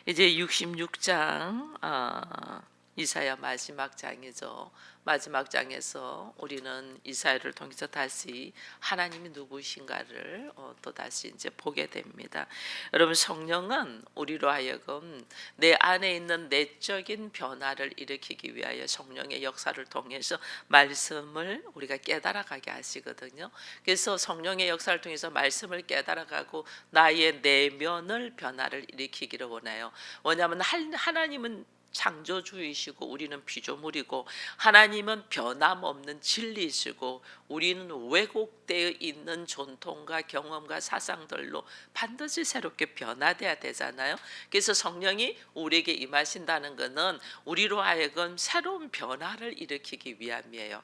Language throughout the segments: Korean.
이제 66장 이사야 마지막 장이죠. 마지막 장에서 우리는 이사야를 통해서 다시 하나님이 누구신가를 또 다시 이제 보게 됩니다. 여러분, 성령은 우리로 하여금 내 안에 있는 내적인 변화를 일으키기 위하여 성령의 역사를 통해서 말씀을 우리가 깨달아가게 하시거든요. 그래서 성령의 역사를 통해서 말씀을 깨달아가고 나의 내면을 변화를 일으키기를 원해요. 왜냐하면 하나님은 창조주이시고 우리는 피조물이고, 하나님은 변함없는 진리이시고 우리는 왜곡되어 있는 전통과 경험과 사상들로 반드시 새롭게 변화돼야 되잖아요. 그래서 성령이 우리에게 임하신다는 것은 우리로 하여금 새로운 변화를 일으키기 위함이에요.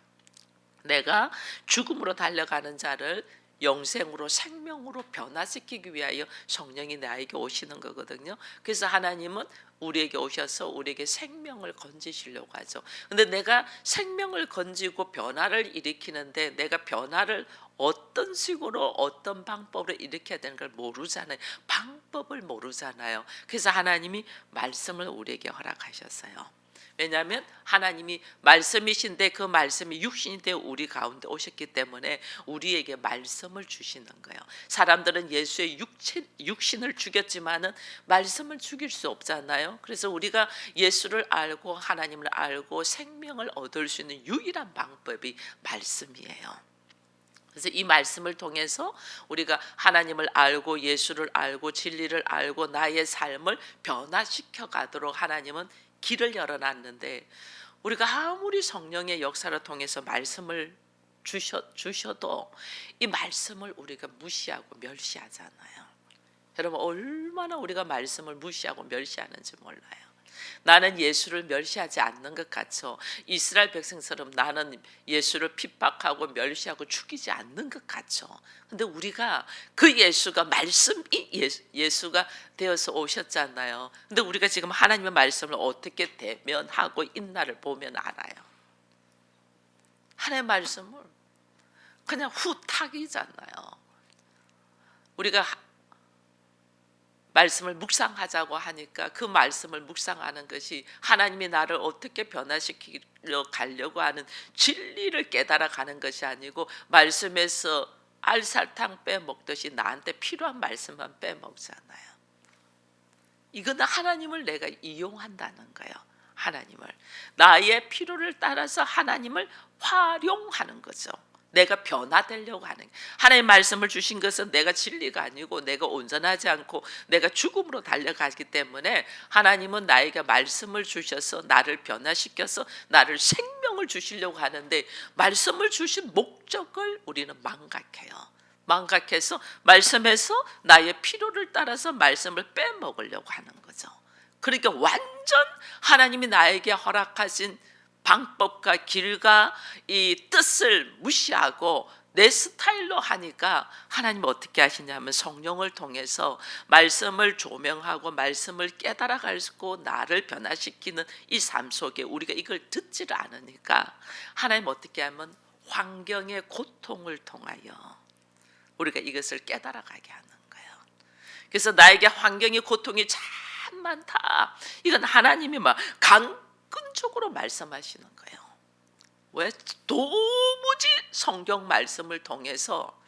내가 죽음으로 달려가는 자를 영생으로, 생명으로 변화시키기 위하여 성령이 나에게 오시는 거거든요. 그래서 하나님은 우리에게 오셔서 우리에게 생명을 건지시려고 하죠. 근데 내가 생명을 건지고 변화를 일으키는데 내가 변화를 어떤 식으로 어떤 방법으로 일으켜야 되는 걸 모르잖아요. 방법을 모르잖아요. 그래서 하나님이 말씀을 우리에게 허락하셨어요. 왜냐하면 하나님이 말씀이신데 그 말씀이 육신이 되어 우리 가운데 오셨기 때문에 우리에게 말씀을 주시는 거예요. 사람들은 예수의 육신을 죽였지만은 말씀을 죽일 수 없잖아요. 그래서 우리가 예수를 알고 하나님을 알고 생명을 얻을 수 있는 유일한 방법이 말씀이에요. 그래서 이 말씀을 통해서 우리가 하나님을 알고 예수를 알고 진리를 알고 나의 삶을 변화시켜 가도록 하나님은 길을 열어놨는데, 우리가 아무리 성령의 역사를 통해서 말씀을 주셔도 이 말씀을 우리가 무시하고 멸시하잖아요. 여러분, 얼마나 우리가 말씀을 무시하고 멸시하는지 몰라요. 나는 예수를 멸시하지 않는 것 같죠. 이스라엘 백성처럼 나는 예수를 핍박하고 멸시하고 죽이지 않는 것 같죠. 근데 우리가 그 예수가 말씀이 예수가 되어서 오셨잖아요. 근데 우리가 지금 하나님의 말씀을 어떻게 대면하고 있나를 보면 알아요. 하나님의 말씀을 그냥 후탁이잖아요. 우리가 말씀을 묵상하자고 하니까 그 말씀을 묵상하는 것이 하나님이 나를 어떻게 변화시키려 가려고 하는 진리를 깨달아 가는 것이 아니고, 말씀에서 알살탕 빼먹듯이 나한테 필요한 말씀만 빼먹잖아요. 이거는 하나님을 내가 이용한다는 거예요. 하나님을 나의 필요를 따라서 하나님을 활용하는 거죠. 내가 변화되려고 하는, 하나님의 말씀을 주신 것은 내가 진리가 아니고 내가 온전하지 않고 내가 죽음으로 달려가기 때문에 하나님은 나에게 말씀을 주셔서 나를 변화시켜서 나를 생명을 주시려고 하는데, 말씀을 주신 목적을 우리는 망각해서 말씀에서 나의 필요를 따라서 말씀을 빼먹으려고 하는 거죠. 그러니까 완전 하나님이 나에게 허락하신 방법과 길과 이 뜻을 무시하고 내 스타일로 하니까, 하나님은 어떻게 하시냐면 성령을 통해서 말씀을 조명하고 말씀을 깨달아 가지고 나를 변화시키는 이 삶 속에 우리가 이걸 듣지를 않으니까, 하나님 어떻게 하면 환경의 고통을 통하여 우리가 이것을 깨달아 가게 하는 거예요. 그래서 나에게 환경의 고통이 참 많다, 이건 하나님이 막 강근적으로 말씀하시는 거예요. 왜? 도무지 성경 말씀을 통해서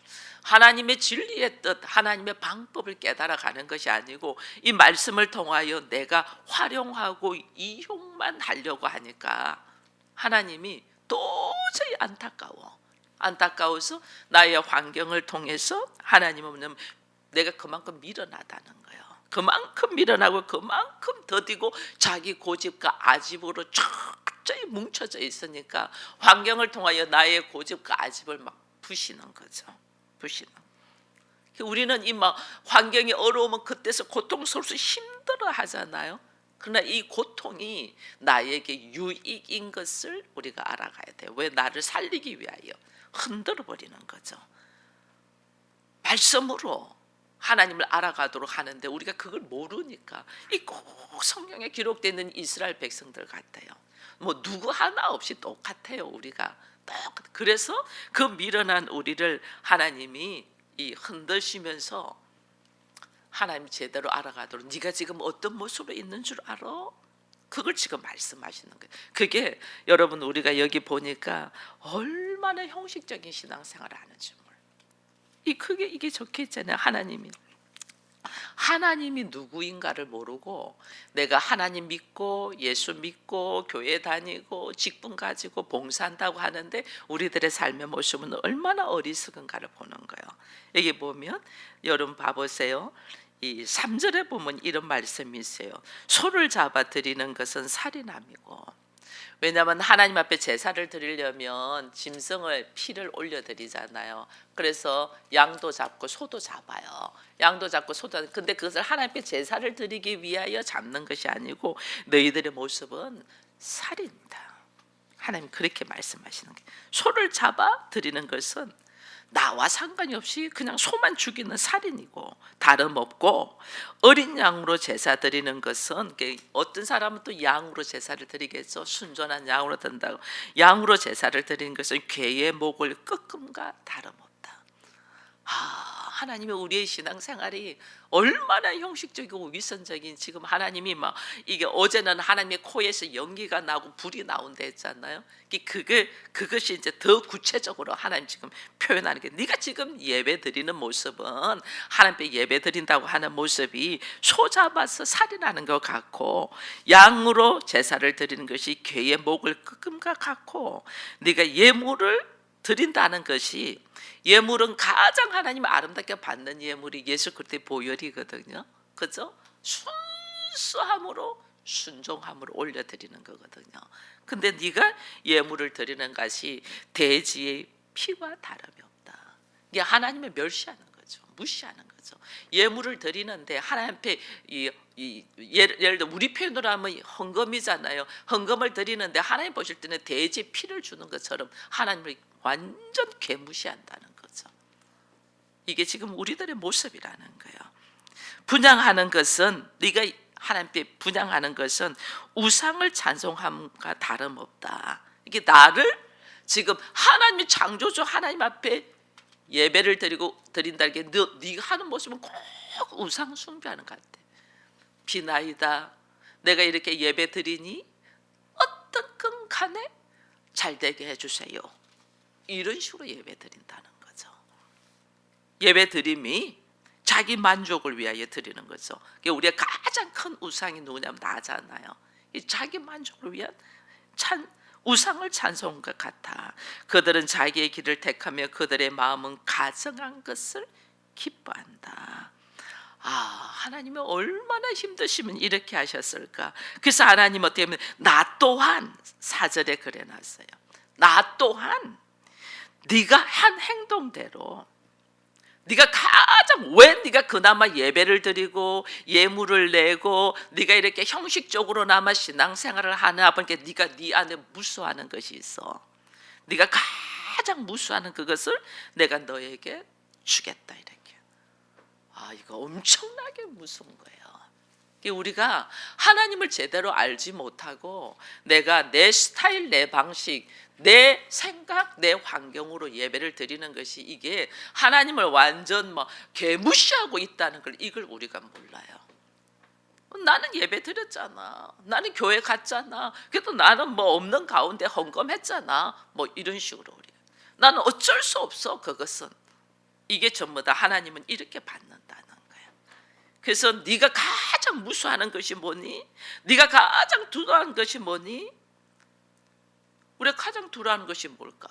하나님의 진리의 뜻, 하나님의 방법을 깨달아 가는 것이 아니고 이 말씀을 통하여 내가 활용하고 이용만 하려고 하니까 하나님이 도저히 안타까워서 나의 환경을 통해서 하나님은 내가 그만큼 밀어나다는 거예요. 그만큼 밀어나고 그만큼 더디고 자기 고집과 아집으로 철저히 뭉쳐져 있으니까 환경을 통하여 나의 고집과 아집을 막 부시는 거죠. 우리는 이 막 환경이 어려우면 그때서 고통스러워서 힘들어 하잖아요. 그러나 이 고통이 나에게 유익인 것을 우리가 알아가야 돼요. 왜? 나를 살리기 위하여 흔들어 버리는 거죠. 말씀으로 하나님을 알아가도록 하는데 우리가 그걸 모르니까 이 꼭 성경에 기록되어 있는 이스라엘 백성들 같아요. 뭐 누구 하나 없이 똑같아요. 우리가 그래서 그 미련한 우리를 하나님이 이 흔드시면서 하나님 제대로 알아가도록 네가 지금 어떤 모습으로 있는 줄 알아? 그걸 지금 말씀하시는 거예요. 그게 여러분 우리가 여기 보니까 얼마나 형식적인 신앙생활을 하는지 몰라요. 이게 적혀 있잖아요. 하나님이 누구인가를 모르고 내가 하나님 믿고 예수 믿고 교회 다니고 직분 가지고 봉사한다고 하는데 우리들의 삶의 모습은 얼마나 어리석은가를 보는 거예요. 여기 보면 여러분 봐보세요. 이 3절에 보면 이런 말씀이 있어요. 소를 잡아 드리는 것은 살인함이고, 왜냐하면 하나님 앞에 제사를 드리려면 짐승을 피를 올려드리잖아요. 그래서 양도 잡고 소도 잡아요. 양도 잡고 소도. 근데 그것을 하나님 앞에 제사를 드리기 위하여 잡는 것이 아니고 너희들의 모습은 살인이다. 하나님 그렇게 말씀하시는 거예요. 소를 잡아 드리는 것은 나와 상관이 없이 그냥 소만 죽이는 살인이고 다름없고, 어린 양으로 제사 드리는 것은 어떤 사람은 또 양으로 제사를 드리겠죠. 순전한 양으로 든다고. 양으로 제사를 드리는 것은 괴의 목을 꺾음과 다름없다. 하나님의 우리의 신앙생활이 얼마나 형식적이고 위선적인, 지금 하나님이 막 이게 어제는 하나님의 코에서 연기가 나고 불이 나온다 했잖아요. 그것이 이제 더 구체적으로 하나님 지금 표현하는 게, 네가 지금 예배 드리는 모습은 하나님께 예배 드린다고 하는 모습이 소 잡아서 살인하는 것 같고 양으로 제사를 드리는 것이 괴의 목을 꺾음과 같고, 네가 예물을 드린다는 것이, 예물은 가장 하나님 아름답게 받는 예물이 예수 그리스도의 보혈이거든요. 그죠? 순수함으로 순종함으로 올려드리는 거거든요. 근데 네가 예물을 드리는 것이 돼지의 피와 다름이 없다. 이게 하나님을 멸시하는 거죠. 무시하는 거죠. 예물을 드리는데 하나님 앞에 예를 들어 우리 표현으로 하면 헌금이잖아요. 헌금을 드리는데 하나님 보실 때는 돼지 피를 주는 것처럼 하나님을 완전 괴무시한다는 거죠. 이게 지금 우리들의 모습이라는 거예요. 분향하는 것은, 네가 하나님께 분향하는 것은 우상을 찬송함과 다름없다. 이게 나를 지금 하나님이 창조주 하나님 앞에 예배를 드린다는 게 네가 하는 모습은 꼭 우상 숭배하는 것 같아. 비나이다. 내가 이렇게 예배 드리니 어떻든 간에 잘 되게 해주세요. 이런 식으로 예배 드린다는 거죠. 예배 드림이 자기 만족을 위하여 드리는 거죠. 우리가 가장 큰 우상이 누구냐면 나잖아요. 자기 만족을 위한 우상을 찬송한 것 같아. 그들은 자기의 길을 택하며 그들의 마음은 가증한 것을 기뻐한다. 하나님이 얼마나 힘드시면 이렇게 하셨을까. 그래서 하나님 어떻게 하면 나 또한 4절에 그래놨어요. 나 또한 네가 한 행동대로, 네가 가장, 왜 네가 그나마 예배를 드리고 예물을 내고 네가 이렇게 형식적으로나마 신앙생활을 하나 보니까 네가 네 안에 무수하는 것이 있어. 네가 가장 무수하는 그것을 내가 너에게 주겠다. 이렇게. 이거 엄청나게 무서운 거예요. 우리가 하나님을 제대로 알지 못하고 내가 내 스타일, 내 방식, 내 생각, 내 환경으로 예배를 드리는 것이, 이게 하나님을 완전 개무시하고 있다는 걸, 이걸 우리가 몰라요. 나는 예배 드렸잖아. 나는 교회 갔잖아. 그래도 나는 없는 가운데 헌금했잖아. 이런 식으로 우리. 나는 어쩔 수 없어. 그것은. 이게 전부 다 하나님은 이렇게 받는다는 거예요. 그래서 네가 가장 무수하는 것이 뭐니? 네가 가장 두려워하는 것이 뭐니? 우리가 가장 두려워하는 것이 뭘까?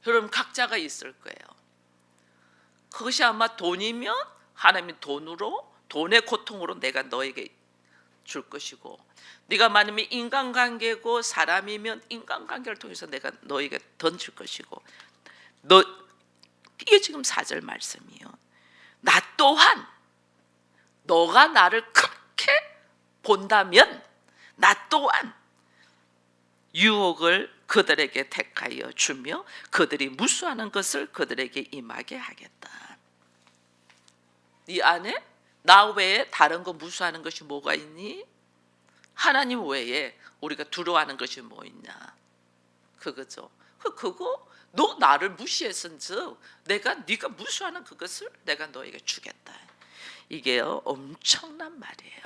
여러분 각자가 있을 거예요. 그것이 아마 돈이면 하나님이 돈의 고통으로 내가 너에게 줄 것이고, 네가 만약에 인간관계고 사람이면 인간관계를 통해서 내가 너에게 던질 것이고, 이게 지금 4절 말씀이에요. 나 또한 너가 나를 그렇게 본다면 나 또한 유혹을 그들에게 택하여 주며 그들이 무수하는 것을 그들에게 임하게 하겠다. 네 안에 나 외에 다른 거 무수하는 것이 뭐가 있니? 하나님 외에 우리가 두려워하는 것이 뭐 있냐? 그거죠. 그거 너 나를 무시했은즉 내가 네가 무시하는 그것을 내가 너에게 주겠다. 이게요 엄청난 말이에요.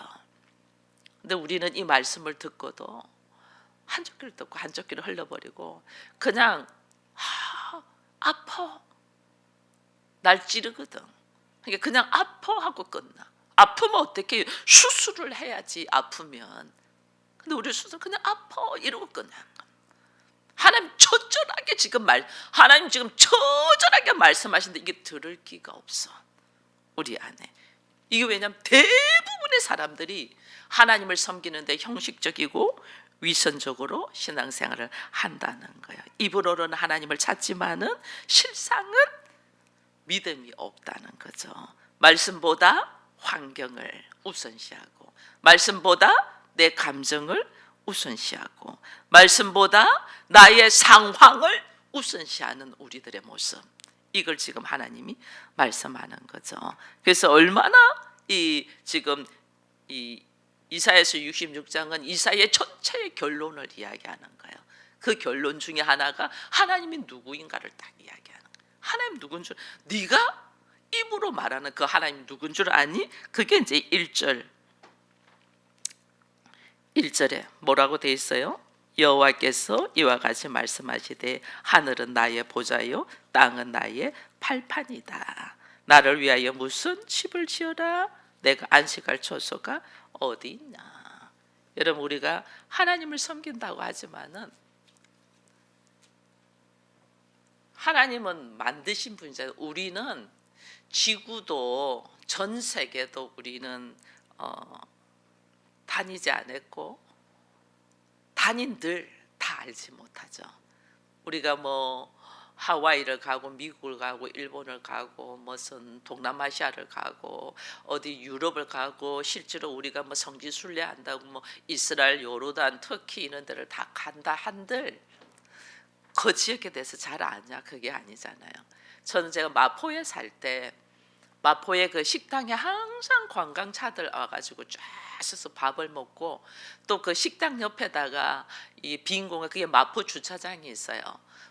근데 우리는 이 말씀을 듣고도 한쪽 귀를 듣고 한쪽 귀를 흘려버리고 그냥 아파 날 찌르거든. 그러니까 그냥 아파 하고 끝나. 아프면 어떻게 수술을 해야지 아프면. 근데 우리 수술 그냥 아파 이러고 그냥. 하나님 처절하게 하나님 지금 처절하게 말씀하시는데 이게 들을 기가 없어 우리 안에. 이게 왜냐하면 대부분의 사람들이 하나님을 섬기는데 형식적이고 위선적으로 신앙생활을 한다는 거예요. 입으로는 하나님을 찾지만은 실상은 믿음이 없다는 거죠. 말씀보다 환경을 우선시하고, 말씀보다 내 감정을 우선시하고, 말씀보다 나의 상황을 우선시하는 우리들의 모습, 이걸 지금 하나님이 말씀하는 거죠. 그래서 얼마나 지금 이사야서 66장은 이사야의 전체의 결론을 이야기하는 거예요. 그 결론 중에 하나가 하나님이 누구인가를 딱 이야기하는 거예요. 하나님 누군 줄, 네가 입으로 말하는 그 하나님 누군 줄 아니? 그게 이제 1절에 뭐라고 돼 있어요? 여호와께서 이와 같이 말씀하시되 하늘은 나의 보좌요 땅은 나의 팔판이다. 나를 위하여 무슨 집을 지어라? 내가 안식할 처소가 어디 있나? 여러분, 우리가 하나님을 섬긴다고 하지만은 하나님은 만드신 분이잖아요. 우리는 지구도 전 세계도 우리는 다니지 않았고 단인들 다 알지 못하죠. 우리가 뭐 하와이를 가고 미국을 가고 일본을 가고 무슨 동남아시아를 가고 어디 유럽을 가고 실제로 우리가 뭐 성지 순례한다고 뭐 이스라엘, 요르단, 터키 이런 데를 다 간다 한들 그 지역에 대해서 잘 아냐? 그게 아니잖아요. 저는 제가 마포에 살 때 마포의 그 식당에 항상 관광차들 와가지고 쫙 서서 밥을 먹고 또 그 식당 옆에다가 이 빈 공간, 그게 마포 주차장이 있어요.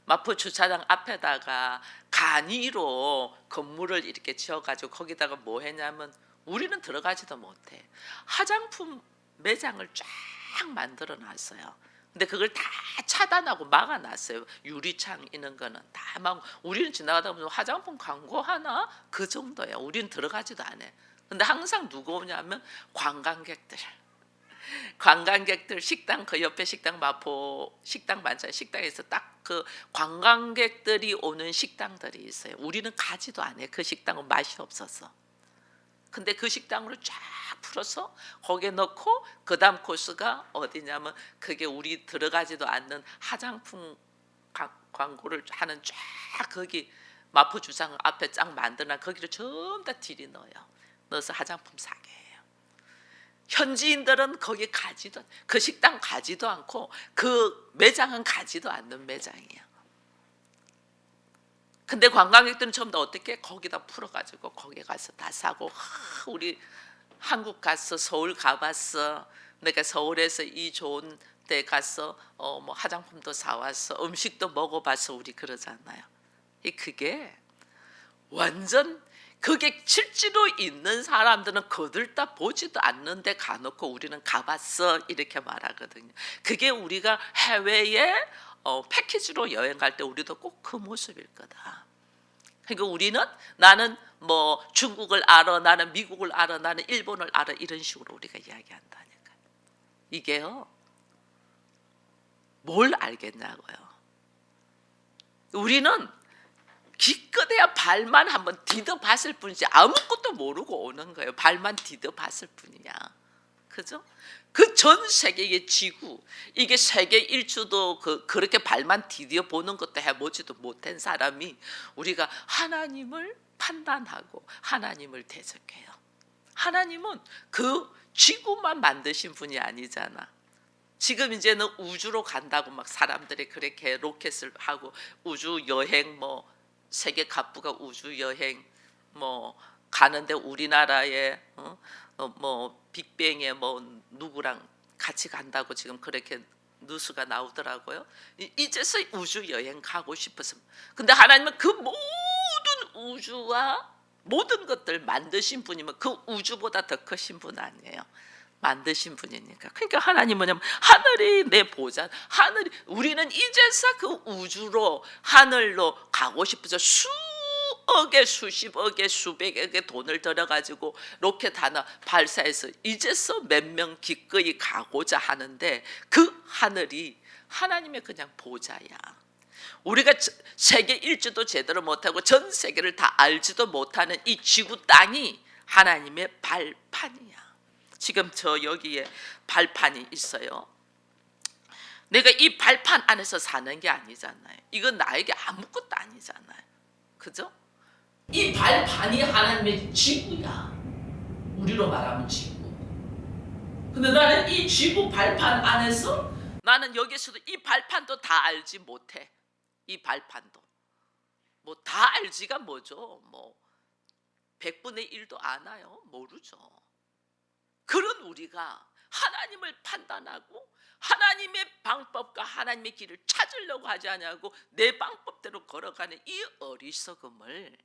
마포 주차장 앞에다가 간이로 건물을 이렇게 지어가지고 거기다가 뭐 했냐면 우리는 들어가지도 못해. 화장품 매장을 쫙 만들어 놨어요. 근데 그걸 다 차단하고 막아놨어요. 유리창 있는 거는 다 막. 우리는 지나가다 보면 화장품 광고 하나 그 정도야. 우리는 들어가지도 않아. 근데 항상 누구 오냐면 관광객들 식당, 그 옆에 식당, 마포 식당 많잖아요. 식당에서 딱 그 관광객들이 오는 식당들이 있어요. 우리는 가지도 않아요. 그 식당은 맛이 없어서. 근데 그 식당으로 쫙 풀어서 거기에 넣고 그 다음 코스가 어디냐면 그게 우리 들어가지도 않는 화장품 광고를 하는 쫙 거기 마포 주장 앞에 쫙 만들어놔. 거기를 전부 다 들이 넣어서 화장품 사게 해요. 현지인들은 거기 가지도, 그 식당 가지도 않고 그 매장은 가지도 않는 매장이에요. 근데 관광객들은 전부 다 어떻게 거기다 풀어가지고 거기 가서 다 사고, 우리 한국 가서 서울 가봤어. 내가 서울에서 이 좋은 데 가서 뭐 화장품도 사왔어. 음식도 먹어봤어. 우리 그러잖아요. 그게 완전 그게 실제로 있는 사람들은 거들다 보지도 않는데 가놓고 우리는 가봤어 이렇게 말하거든요. 그게 우리가 해외에 패키지로 여행 갈 때 우리도 꼭 그 모습일 거다. 그러니까 우리는 나는 뭐 중국을 알아, 나는 미국을 알아, 나는 일본을 알아, 이런 식으로 우리가 이야기한다니까. 이게요 뭘 알겠냐고요. 우리는 기껏해야 발만 한번 디뎌봤을 뿐이지 아무것도 모르고 오는 거예요. 발만 디뎌봤을 뿐이야. 그죠? 그 전 세계의 지구, 이게 세계 일주도 그렇게 발만 디뎌 보는 것도 해보지도 못한 사람이 우리가 하나님을 판단하고 하나님을 대적해요. 하나님은 그 지구만 만드신 분이 아니잖아. 지금 이제는 우주로 간다고 막 사람들이 그렇게 로켓을 하고 우주 여행, 뭐 세계 갑부가 우주 여행 뭐 가는데 우리나라에 뭐 빅뱅에 뭐 누구랑 같이 간다고 지금 그렇게 뉴스가 나오더라고요. 이제서 우주 여행 가고 싶어서. 근데 하나님은 그 모든 우주와 모든 것들 만드신 분이면 그 우주보다 더 크신 분 아니에요. 만드신 분이니까. 그러니까 하나님 뭐냐면 하늘이 내 보좌, 하늘이, 우리는 이제서 그 우주로 하늘로 가고 싶어서 수억에 수십억에 수백억의 돈을 들여가지고 로켓 하나 발사해서 이제서 몇 명 기꺼이 가고자 하는데 그 하늘이 하나님의 그냥 보좌야. 우리가 세계 일주도 제대로 못하고 전 세계를 다 알지도 못하는 이 지구 땅이 하나님의 발판이야. 지금 저 여기에 발판이 있어요. 내가 이 발판 안에서 사는 게 아니잖아요. 이건 나에게 아무것도 아니잖아요. 그죠? 이 발판이 하나님의 지구야. 우리로 말하면 지구. 근데 나는 이 지구 발판 안에서 나는 여기서도 이 발판도 다 알지 못해. 이 발판도 뭐 다 알지가 뭐죠? 뭐 100분의 1도 아나요? 모르죠. 그런 우리가 하나님을 판단하고 하나님의 방법과 하나님의 길을 찾으려고 하지 않냐고 내 방법대로 걸어가는 이 어리석음을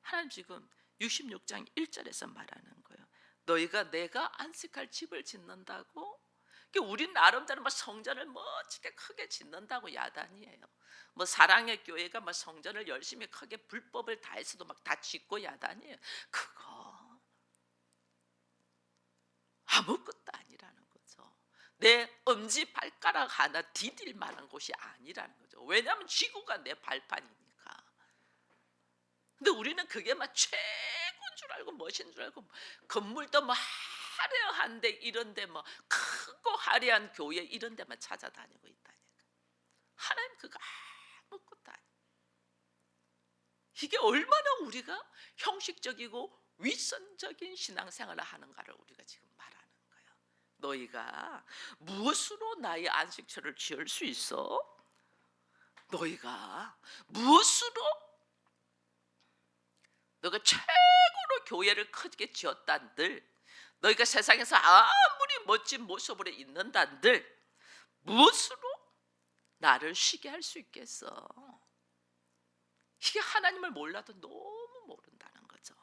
하나님 지금 66장 1절에서 말하는 거예요. 너희가 내가 안식할 집을 짓는다고? 우린 나름대로 막 성전을 멋지게 크게 짓는다고 야단이에요. 뭐 사랑의 교회가 막 성전을 열심히 크게 불법을 다해서도 막 다 짓고 야단이에요. 그거 아무것도 아니라는 거죠. 내 엄지 발가락 하나 디딜 만한 곳이 아니라는 거죠. 왜냐하면 지구가 내 발판이니까. 근데 우리는 그게 막 최고인 줄 알고 멋인 줄 알고 건물도 뭐 화려한데 이런데 뭐 크고 화려한 교회 이런 데만 찾아다니고 있다니까. 하나님 그거 아무것도 아니에요. 이게 얼마나 우리가 형식적이고 위선적인 신앙생활을 하는가를 우리가 지금 말하는 거예요. 너희가 무엇으로 나의 안식처를 지을 수 있어? 너희가 무엇으로 너가 최고로 교회를 크게 지었단들, 너희가 세상에서 아무리 멋진 모습으로 있는단들 무엇으로 나를 쉬게 할 수 있겠어? 이게 하나님을 몰라도 너무 모른다는 거죠.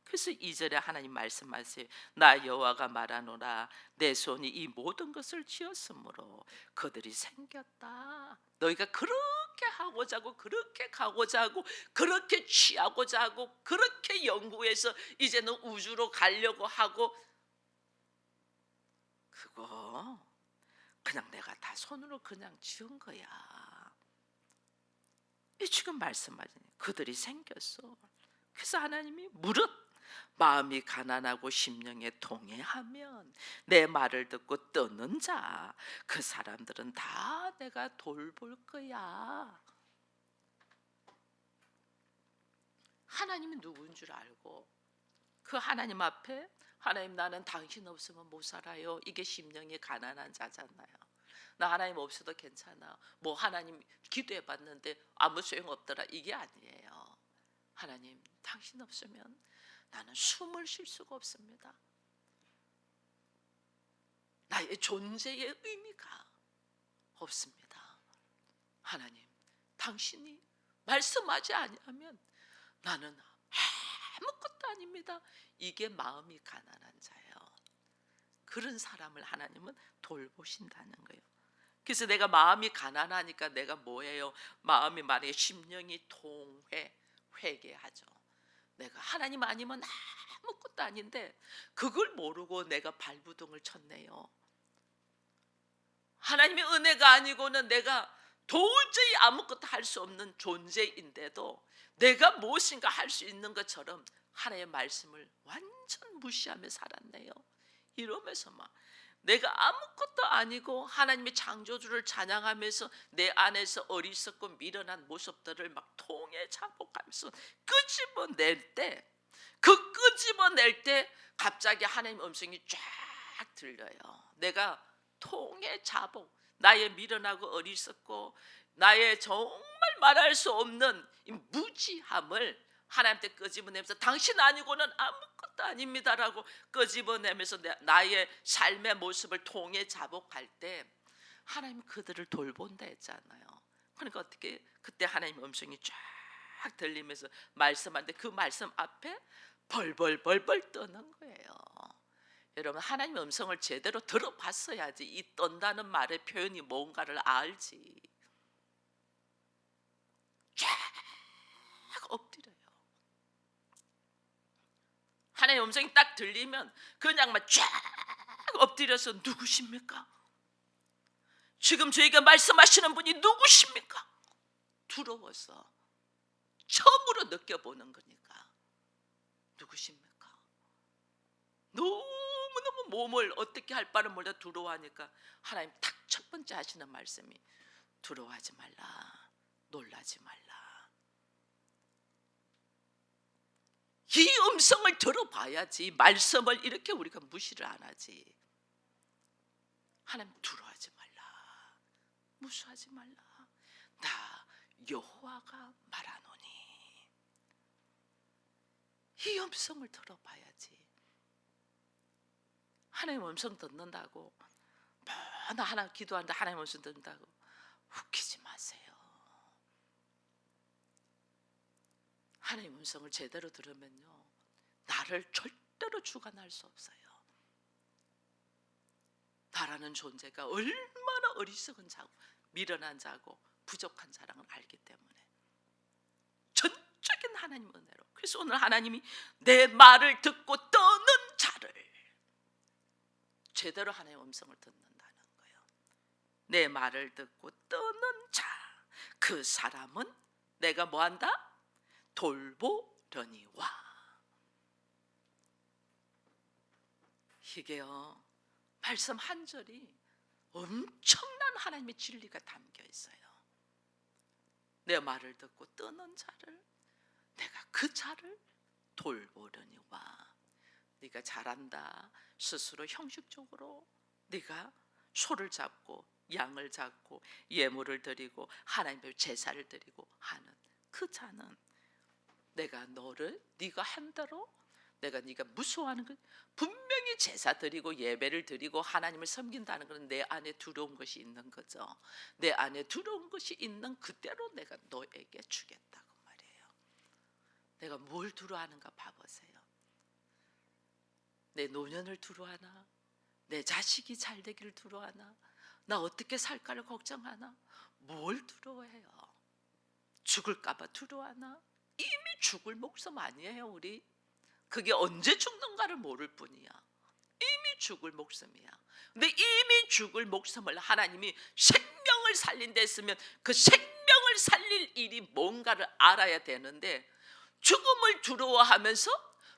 그래서 2절에 하나님 말씀하세요. 나 여호와가 말하노라 내 손이 이 모든 것을 지었으므로 그들이 생겼다. 너희가 그렇게 하고자 하고 그렇게 가고자 하고 그렇게 취하고자 하고 그렇게 연구해서 이제는 우주로 가려고 하고 그거 그냥 내가 다 손으로 그냥 지은 거야. 이 지금 말씀하시네. 그들이 생겼어. 그래서 하나님이 무릇 마음이 가난하고 심령에 동해하면 내 말을 듣고 떠는 자 그 사람들은 다 내가 돌볼 거야. 하나님이 누구인 줄 알고 그 하나님 앞에 하나님 나는 당신 없으면 못 살아요. 이게 심령이 가난한 자잖아요. 나 하나님 없어도 괜찮아. 뭐 하나님 기도해 봤는데 아무 소용 없더라. 이게 아니에요. 하나님 당신 없으면 나는 숨을 쉴 수가 없습니다. 나의 존재의 의미가 없습니다. 하나님 당신이 말씀하지 아니하면 나는 아무것도 아닙니다. 이게 마음이 가난한 자예요. 그런 사람을 하나님은 돌보신다는 거예요. 그래서 내가 마음이 가난하니까 내가 뭐예요? 마음이 만약에 심령이 회개하죠. 내가 하나님 아니면 아무것도 아닌데 그걸 모르고 내가 발부둥을 쳤네요. 하나님의 은혜가 아니고는 내가 도저히 아무것도 할 수 없는 존재인데도 내가 무엇인가 할 수 있는 것처럼 하나님의 말씀을 완전 무시하며 살았네요. 이러면서 막 내가 아무것도 아니고 하나님의 창조주를 찬양하면서 내 안에서 어리석고 미련한 모습들을 막 통에 자복하면서 끄집어낼 때, 그 끄집어낼 때 갑자기 하나님 음성이 쫙 들려요. 내가 통에 자복, 나의 미련하고 어리석고 나의 정말 말할 수 없는 이 무지함을 하나님께 끄집어내면서 당신 아니고는 아무것도 아닙니다라고 끄집어내면서 나의 삶의 모습을 통해 자복할 때 하나님이 그들을 돌본다 했잖아요. 그러니까 어떻게 그때 하나님 음성이 쫙 들리면서 말씀하는데 그 말씀 앞에 벌벌 떠는 거예요. 여러분 하나님 음성을 제대로 들어봤어야지 이 떤다는 말의 표현이 뭔가를 알지. 쫙 엎드려요. 하나님 음성이 딱 들리면 그냥 막 쫙 엎드려서 누구십니까? 지금 저에게 말씀하시는 분이 누구십니까? 두려워서 처음으로 느껴보는 거니까 누구십니까? 너무너무 몸을 어떻게 할 바를 몰라 두려워하니까 하나님 딱 첫 번째 하시는 말씀이 두려워하지 말라, 놀라지 말라. 이 음성을 들어봐야지 말씀을 이렇게 우리가 무시를 안 하지. 하나님 두려워하지 말라, 무수하지 말라. 나 여호와가 말하노니. 이 음성을 들어봐야지. 하나님 음성 듣는다고 나 하나 기도하는데 하나님 음성 듣는다고 웃기지 마세요. 하나님 음성을 제대로 들으면요 나를 절대로 주관할 수 없어요. 나라는 존재가 얼마나 어리석은 자고 미련한 자고 부족한 자랑을 알기 때문에 전적인 하나님 은혜로. 그래서 오늘 하나님이 내 말을 듣고 떠는 자를 제대로 하나님의 음성을 듣는다는 거예요. 내 말을 듣고 떠는 자, 그 사람은 내가 뭐한다? 돌보려니와. 이게요 말씀 한 절이 엄청난 하나님의 진리가 담겨 있어요. 내 말을 듣고 떠는 자를 내가 그 자를 돌보려니와. 네가 잘한다 스스로 형식적으로 네가 소를 잡고 양을 잡고 예물을 드리고 하나님의 제사를 드리고 하는 그 자는 내가 너를 네가 한 대로 내가 네가 무서워하는 것 분명히 제사 드리고 예배를 드리고 하나님을 섬긴다는 것은 내 안에 두려운 것이 있는 거죠. 내 안에 두려운 것이 있는 그대로 내가 너에게 주겠다고 말이에요. 내가 뭘 두려워하는가 봐보세요. 내 노년을 두려워하나? 내 자식이 잘 되기를 두려워하나? 나 어떻게 살까를 걱정하나? 뭘 두려워해요? 죽을까 봐 두려워하나? 이미 죽을 목숨 아니에요 우리? 그게 언제 죽는가를 모를 뿐이야. 이미 죽을 목숨이야. 근데 이미 죽을 목숨을 하나님이 생명을 살린다 했으면 그 생명을 살릴 일이 뭔가를 알아야 되는데 죽음을 두려워하면서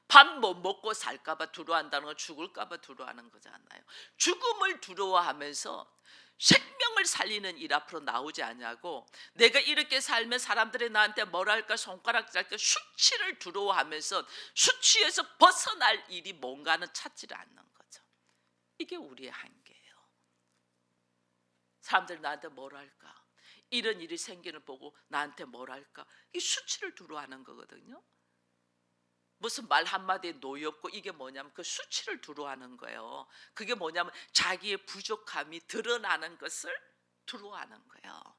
밥 못 먹고 살까 봐 두려워한다는 건 죽을까 봐 두려워하는 거잖아요. 죽음을 두려워하면서 생명을 살리는 일 앞으로 나오지 않냐고. 내가 이렇게 살면 사람들이 나한테 뭐라 할까 손가락 잘까 수치를 두려워하면서 수치에서 벗어날 일이 뭔가는 찾지를 않는 거죠. 이게 우리의 한계예요. 사람들이 나한테 뭐라 할까 이런 일이 생기는 보고 나한테 뭐라 할까 이 수치를 두려워하는 거거든요. 무슨 말 한마디에 노엽고 이게 뭐냐면 그 수치를 두려워하는 거예요. 그게 뭐냐면 자기의 부족함이 드러나는 것을 두려워하는 거예요.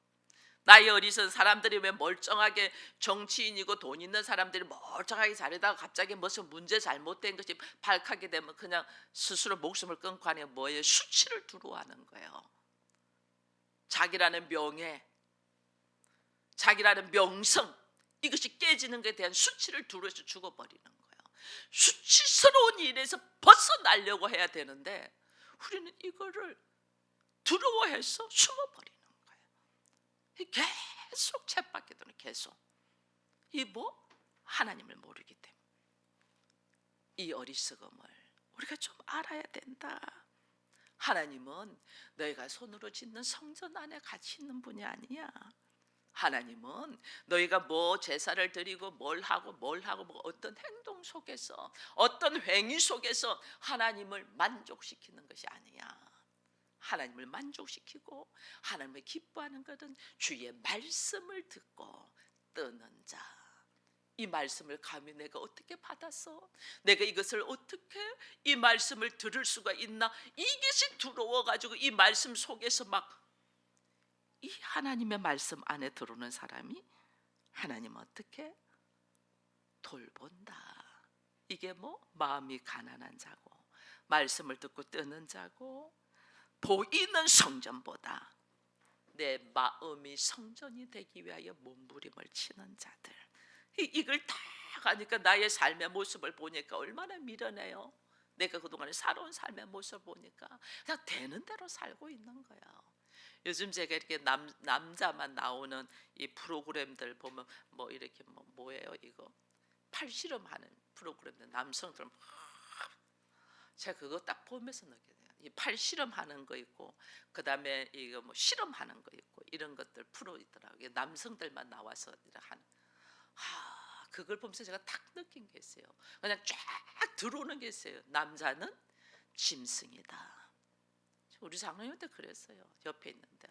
나이 어리선 사람들이 왜 멀쩡하게 정치인이고 돈 있는 사람들이 멀쩡하게 잘하다가 갑자기 무슨 문제 잘못된 것이 발칵게 되면 그냥 스스로 목숨을 끊고 하는 게 뭐예요? 수치를 두려워하는 거예요. 자기라는 명예, 자기라는 명성 이것이 깨지는 것에 대한 수치를 두려워서 죽어버리는 거예요. 수치스러운 일에서 벗어나려고 해야 되는데 우리는 이거를 두려워해서 숨어버리는 거예요. 계속 쳇바퀴 도는 계속. 이 뭐? 하나님을 모르기 때문에. 이 어리석음을 우리가 좀 알아야 된다. 하나님은 너희가 손으로 짓는 성전 안에 같이 있는 분이 아니야. 하나님은 너희가 뭐 제사를 드리고 뭘 하고 뭐 어떤 행동 속에서 어떤 행위 속에서 하나님을 만족시키는 것이 아니야. 하나님을 만족시키고 하나님을 기뻐하는 것은 주의 말씀을 듣고 뜨는 자. 이 말씀을 감히 내가 어떻게 받았어? 내가 이것을 어떻게 이 말씀을 들을 수가 있나? 이것이 두려워가지고 이 말씀 속에서 막 이 하나님의 말씀 안에 들어오는 사람이 하나님 어떻게 돌본다. 이게 뭐 마음이 가난한 자고 말씀을 듣고 뜨는 자고 보이는 성전보다 내 마음이 성전이 되기 위하여 몸부림을 치는 자들. 이걸 다 가니까 나의 삶의 모습을 보니까 얼마나 미련해요. 내가 그동안에 살아온 삶의 모습을 보니까 그냥 되는 대로 살고 있는 거야. 요즘 제가 이렇게 남자만 나오는 이 프로그램들 보면 뭐 이렇게 뭐예요 이거 팔씨름하는 프로그램들 남성들 제가 그거 딱 보면서 느끼게 돼요. 이 팔씨름하는 거 있고 그다음에 이거 뭐 실험하는 거 있고 이런 것들 프로 있더라고요. 남성들만 나와서 하는. 그걸 보면서 제가 딱 느낀 게 있어요. 그냥 쫙 들어오는 게 있어요. 남자는 짐승이다. 우리 장로님한테 그랬어요. 옆에 있는데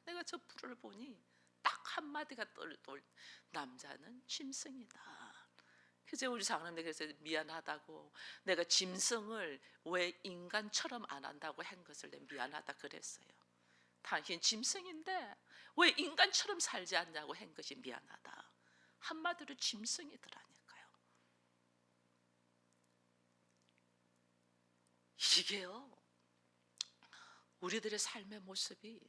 내가 저 프로를 보니 딱 한마디가 남자는 짐승이다. 그래서 우리 장로님들 그래서 미안하다고 내가 짐승을 왜 인간처럼 안 한다고 한 것을 내가 미안하다 그랬어요. 당신 짐승인데 왜 인간처럼 살지 않냐고 한 것이 미안하다. 한마디로 짐승이더라니까요. 이게요 우리들의 삶의 모습이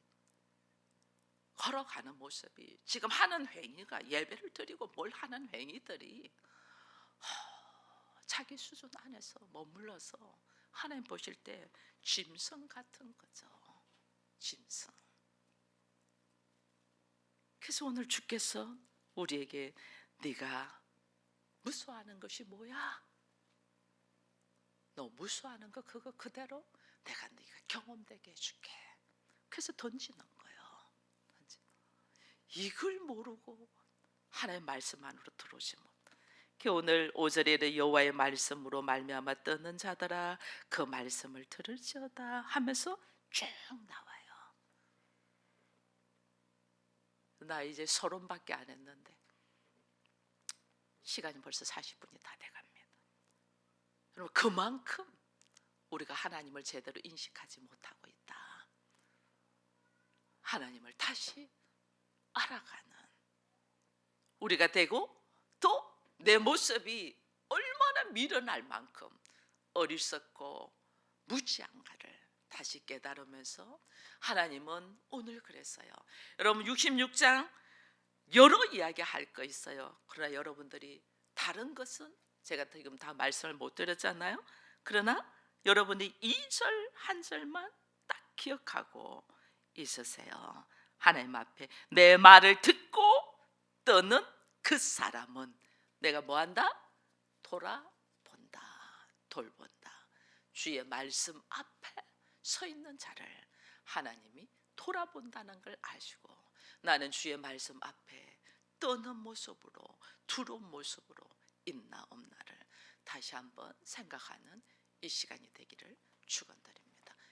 걸어가는 모습이 지금 하는 행위가 예배를 드리고 뭘 하는 행위들이 자기 수준 안에서 머물러서 하나님 보실 때 짐승 같은 거죠. 짐승. 그래서 오늘 주께서 우리에게 네가 무수하는 것이 뭐야? 너 무수하는 거 그거 그대로 내가 네가 경험되게 해줄게. 그래서 던지는 거예요. 이걸 모르고 하나님의 말씀 안으로 들어오시면 오늘 5절에 여호와의 말씀으로 말미암아 떠는 자들아 그 말씀을 들을지어다 하면서 쭉 나와요. 나 이제 서론밖에 안 했는데 시간이 벌써 40분이 다 돼갑니다. 여러분 그만큼 우리가 하나님을 제대로 인식하지 못하고 있다. 하나님을 다시 알아가는 우리가 되고 또 내 모습이 얼마나 미련할 만큼 어리석고 무지한가를 다시 깨달으면서 하나님은 오늘 그랬어요. 여러분 66장 여러 이야기 할 거 있어요. 그러나 여러분들이 다른 것은 제가 지금 다 말씀을 못 드렸잖아요. 그러나 여러분이 2절 한 절만 딱 기억하고 있으세요. 하나님 앞에 내 말을 듣고 떠는 그 사람은 내가 뭐한다? 돌아본다. 돌본다. 주의 말씀 앞에 서 있는 자를 하나님이 돌아본다는 걸 아시고 나는 주의 말씀 앞에 떠는 모습으로 두려운 모습으로 있나 없나를 다시 한번 생각하는 이 시간이 되기를 축원드립니다.